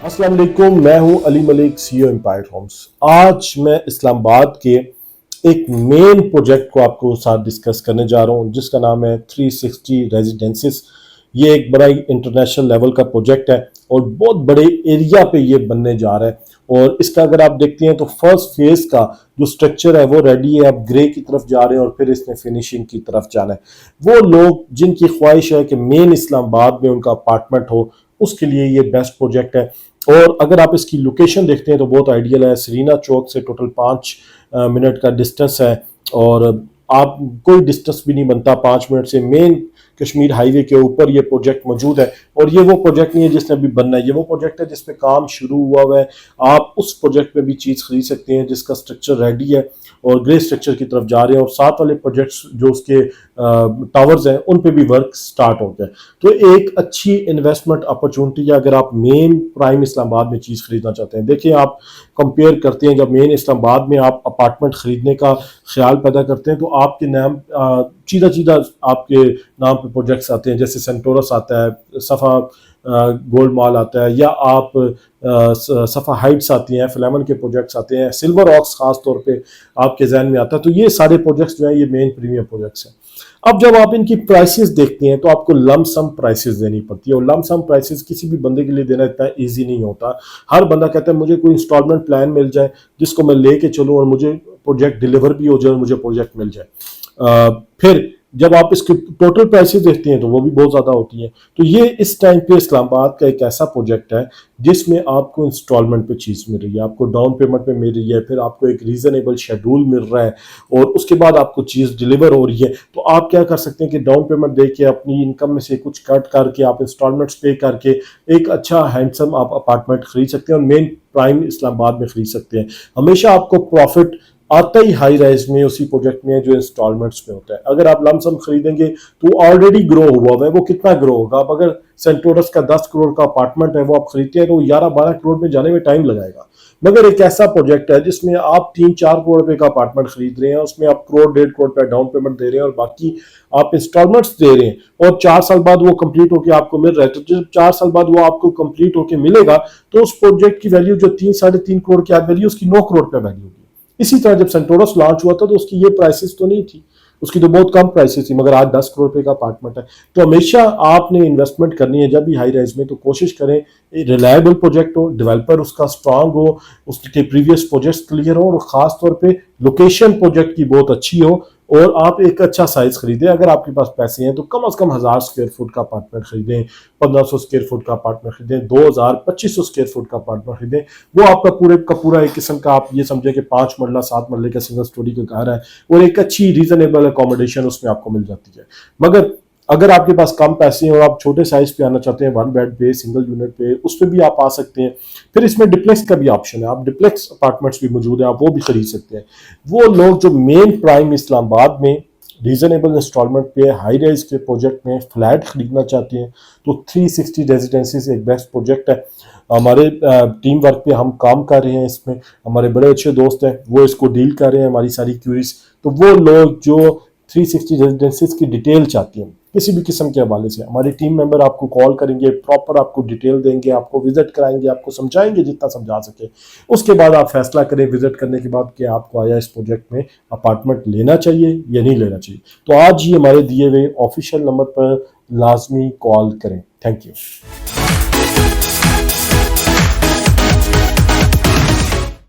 अस्सलाम वालेकुम, मैं हूं Ali Malik, CEO Empire Homes. आज मैं इस्लामाबाद के एक मेन प्रोजेक्ट को आपको साथ डिस्कस करने जा रहा हूं जिसका नाम है 360 रेजिडेंसेस। ये एक बड़ा इंटरनेशनल लेवल का प्रोजेक्ट है और बहुत बड़े एरिया पे ये बनने जा रहा है। और इसका अगर आप देखते हैं तो फर्स्ट फेज का जो स्ट्रक्चर है वो रेडी है, अब ग्रे की तरफ जा रहे हैं और फिर इसने फिनिशिंग की तरफ जाना है। वो लोग जिनकी ख्वाहिश है कि मेन इस्लामाबाद में उनका अपार्टमेंट हो, उसके लिए ये बेस्ट प्रोजेक्ट है। और अगर आप इसकी लोकेशन देखते हैं तो बहुत आइडियल है। सरीना चौक से टोटल 5 मिनट का डिस्टेंस है और आप कोई डिस्टेंस भी नहीं बनता 5 मिनट से। मेन कश्मीर हाईवे के ऊपर ये प्रोजेक्ट मौजूद है और ये वो प्रोजेक्ट नहीं है जिसने अभी बनना है, ये वो प्रोजेक्ट है जिसपे काम शुरू हुआ है। आप उस प्रोजेक्ट में भी चीज़ खरीद सकते हैं जिसका स्ट्रक्चर रेडी है और ग्रे स्ट्रक्चर की तरफ जा रहे हैं और साथ वाले प्रोजेक्ट्स जो उसके टावर्स हैं उन पे भी वर्क स्टार्ट हो गया। तो एक अच्छी इन्वेस्टमेंट अपॉर्चुनिटी है अगर आप मेन प्राइम इस्लामाबाद में चीज़ खरीदना चाहते हैं। देखिए, आप कंपेयर करते हैं, जब मेन इस्लामाबाद में आप अपार्टमेंट खरीदने का ख्याल पैदा करते हैं तो आपके नाम सीधा सीधा आपके नाम पे प्रोजेक्ट्स आते हैं, जैसे सेंटोरस आता है, सफ़ा गोल्ड मॉल आता है, या आप सफ़ा हाइट्स आती हैं, फ्लेमन के प्रोजेक्ट्स आते हैं, सिल्वर ऑक्स खास तौर पे आपके जहन में आता है। तो ये सारे प्रोजेक्ट्स जो हैं ये मेन प्रीमियम प्रोजेक्ट्स हैं। अब जब आप इनकी प्राइसेस देखते हैं तो आपको लम सम प्राइसेस देनी पड़ती है और लम सम प्राइसेस किसी भी बंदे के लिए देना इतना इजी नहीं होता। हर बंदा कहता है मुझे कोई इंस्टॉलमेंट प्लान मिल जाए जिसको मैं लेके चलूँ और मुझे प्रोजेक्ट डिलीवर भी हो जाए और मुझे प्रोजेक्ट मिल जाए। फिर जब आप इसके टोटल प्राइसेस देखते हैं तो वो भी बहुत ज़्यादा होती हैं। तो ये इस टाइम पे इस्लामाबाद का एक ऐसा प्रोजेक्ट है जिसमें आपको इंस्टॉलमेंट पे चीज़ मिल रही है, आपको डाउन पेमेंट पे मिल रही है, फिर आपको एक रीजनेबल शेड्यूल मिल रहा है और उसके बाद आपको चीज़ डिलीवर हो रही है। तो आप क्या कर सकते हैं कि डाउन पेमेंट दे के अपनी इनकम में से कुछ कट करके आप इंस्टॉलमेंट्स पे करके एक अच्छा हैंडसम आप अपार्टमेंट खरीद सकते हैं और मेन प्राइम इस्लामाबाद में खरीद सकते हैं। हमेशा आपको प्रॉफिट आता ही हाई राइज में उसी प्रोजेक्ट में जो इंस्टॉलमेंट्स में होता है। अगर आप लमसम खरीदेंगे तो ऑलरेडी ग्रो हुआ है, वो कितना ग्रो होगा। अब अगर सेंटोरस का 10 करोड़ का अपार्टमेंट है वो आप खरीदते हैं तो 11-12 करोड़ में जाने में टाइम लगाएगा। मगर एक ऐसा प्रोजेक्ट है जिसमें आप 3-4 करोड़ रुपए का अपार्टमेंट खरीद रहे हैं, उसमें आप करोड़ 1.5 करोड़ का डाउन पेमेंट दे रहे हैं और बाकी आप इंस्टॉलमेंट्स दे रहे हैं और 4 साल बाद वो कंप्लीट होकर आपको मिल रहा है। तो जब 4 साल बाद वो आपको कंप्लीट होकर मिलेगा तो उस प्रोजेक्ट की वैल्यू जो 3-3.5 करोड़ की आज वैल्यू, उसकी 9 करोड़ पे वैल्यू होगी। इसी तरह जब सेंटोरस लॉन्च हुआ था तो उसकी ये प्राइसेस तो नहीं थी, उसकी तो बहुत कम प्राइसेस थी, मगर आज 10 करोड़ रुपए का अपार्टमेंट है। तो हमेशा आपने इन्वेस्टमेंट करनी है जब भी हाई राइज में तो कोशिश करें रिलायबल प्रोजेक्ट हो, डेवलपर उसका स्ट्रांग हो, उसके प्रीवियस प्रोजेक्ट्स क्लियर हो और खास तौर पे लोकेशन प्रोजेक्ट की बहुत अच्छी हो और आप एक अच्छा साइज खरीदें। अगर आपके पास पैसे हैं तो कम से कम 1000 स्क्वायर फुट का अपार्टमेंट खरीदें, 1500 स्क्वायर फुट का अपार्टमेंट खरीदें, 2000 2500 स्क्वायर फुट का अपार्टमेंट खरीदें। वो आपका पूरे का पूरा एक किस्म का आप ये समझे कि 5 मरला 7 मरले का सिंगल स्टोरी का घर है और एक अच्छी रीजनेबल अकोमोडेशन उसमें आपको मिल जाती है। मगर अगर आपके पास कम पैसे हैं और आप छोटे साइज पे आना चाहते हैं, 1 बेड पे, सिंगल यूनिट पे, उस पर भी आप आ सकते हैं। फिर इसमें डिप्लेक्स का भी ऑप्शन है, आप डिप्लेक्स अपार्टमेंट्स भी मौजूद हैं, आप वो भी खरीद सकते हैं। वो लोग जो मेन प्राइम इस्लामाबाद में रीजनेबल इंस्टॉलमेंट पे हाई राइज के प्रोजेक्ट में फ्लैट खरीदना चाहते हैं तो 360 रेजिडेंसीज एक बेस्ट प्रोजेक्ट है। हमारे टीम वर्क पे हम काम कर रहे हैं, इसमें हमारे बड़े अच्छे दोस्त हैं, वो इसको डील कर रहे हैं हमारी सारी क्यूरीज। तो वो लोग जो 360 रेजिडेंसीज की डिटेल चाहती हैं किसी भी किस्म के हवाले से, हमारे टीम मेंबर आपको कॉल करेंगे, प्रॉपर आपको डिटेल देंगे, आपको विजिट कराएंगे, आपको समझाएंगे जितना समझा सके। उसके बाद आप फैसला करें विजिट करने के बाद कि आपको आया इस प्रोजेक्ट में अपार्टमेंट लेना चाहिए या नहीं लेना चाहिए। तो आज ही हमारे दिए हुए ऑफिशियल नंबर पर लाजमी कॉल करें। Thank you.